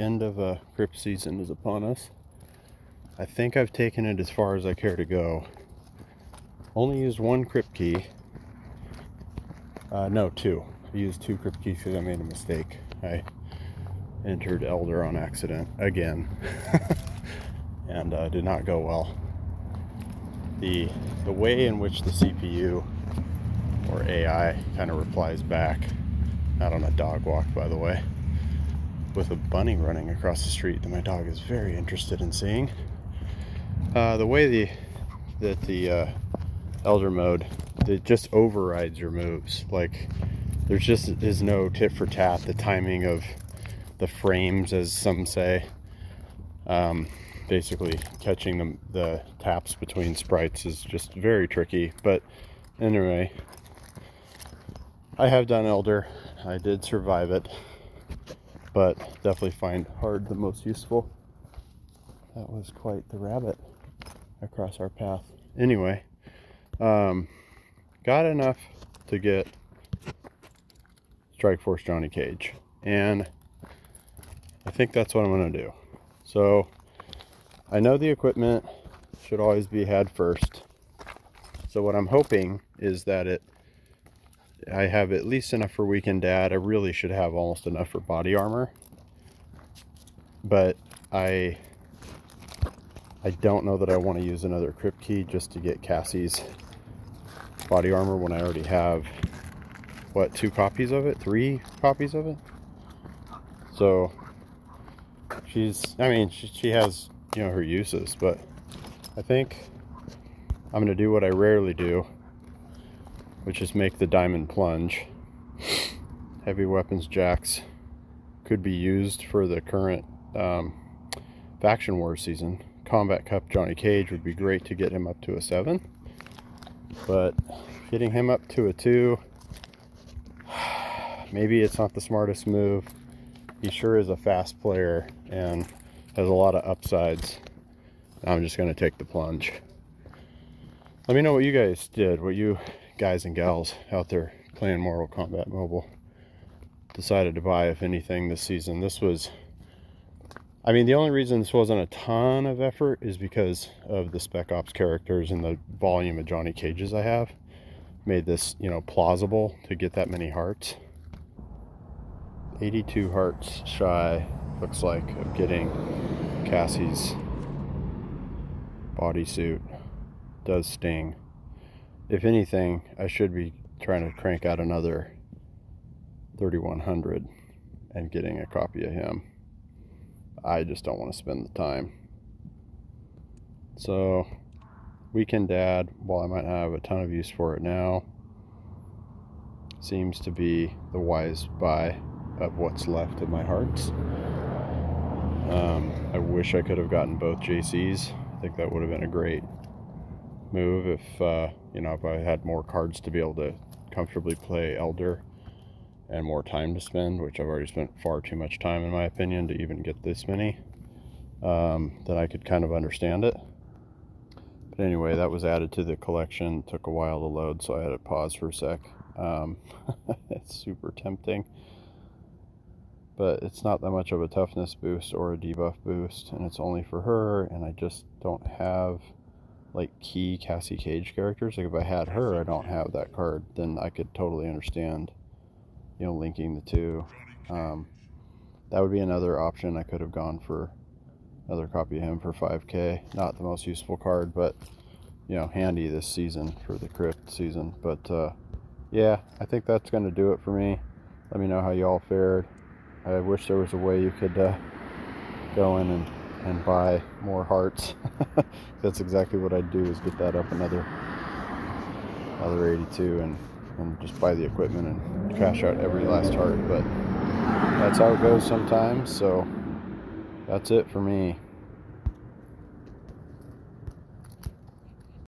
End of Krypt season is upon us. I think I've taken it as far as I care to go. Only used one Krypt key. No, two. I used two Krypt keys because I made a mistake. I entered Elder on accident again, and did not go well. The way in which the CPU or AI kind of replies back, not on a dog walk, by the way, with a bunny running across the street that my dog is very interested in seeing. The way that the Elder mode, it just overrides your moves. Like, there's just is no tit for tat. The timing of the frames, as some say, basically catching the taps between sprites is just very tricky. But anyway, I have done Elder. I did survive it, but definitely find hard the most useful. That was quite the rabbit across our path. Anyway, got enough to get Strike Force Johnny Cage, and I think that's what I'm going to do. So I know the equipment should always be had first, so what I'm hoping is that I have at least enough for Weekend Dad. I really should have almost enough for body armor, but I don't know that I want to use another Krypt key just to get Cassie's body armor when I already have, what, 2 copies of it? 3 copies of it? So she has, her uses, but I think I'm going to do what I rarely do, which is make the diamond plunge. Heavy weapons jacks could be used for the current Faction Wars season. Combat Cup Johnny Cage would be great to get him up to a 7, but getting him up to a 2, maybe it's not the smartest move. He sure is a fast player and has a lot of upsides. I'm just going to take the plunge. Let me know what you guys did, what you guys and gals out there playing Mortal Kombat Mobile decided to buy, if anything, this season. This was, the only reason this wasn't a ton of effort is because of the Spec Ops characters and the volume of Johnny Cages I have. Made this, plausible to get that many hearts. 82 hearts shy, looks like, of getting Cassie's bodysuit. Does sting. If anything, I should be trying to crank out another 3100 and getting a copy of him. I just don't want to spend the time. So, Weekend Dad, while I might have a ton of use for it now, seems to be the wise buy of what's left of my hearts. I wish I could have gotten both JCs. I think that would have been a great move if if I had more cards to be able to comfortably play Elder and more time to spend, which I've already spent far too much time, in my opinion, to even get this many. Then I could kind of understand it. But anyway, that was added to the collection. Took a while to load, so I had to pause for a sec. It's super tempting, but it's not that much of a toughness boost or a debuff boost, and it's only for her, and I just don't have key Cassie Cage characters. Like, if I had her, I don't have that card, then I could totally understand linking the two. That would be another option. I could have gone for another copy of him for 5k. Not the most useful card, but handy this season for the Krypt season. But yeah, I think that's going to do it for me. Let me know how y'all fared. I wish there was a way you could go in and buy more hearts. That's exactly what I'd do, is get that up another 82 and just buy the equipment and cash out every last heart. But that's how it goes sometimes. So that's it for me.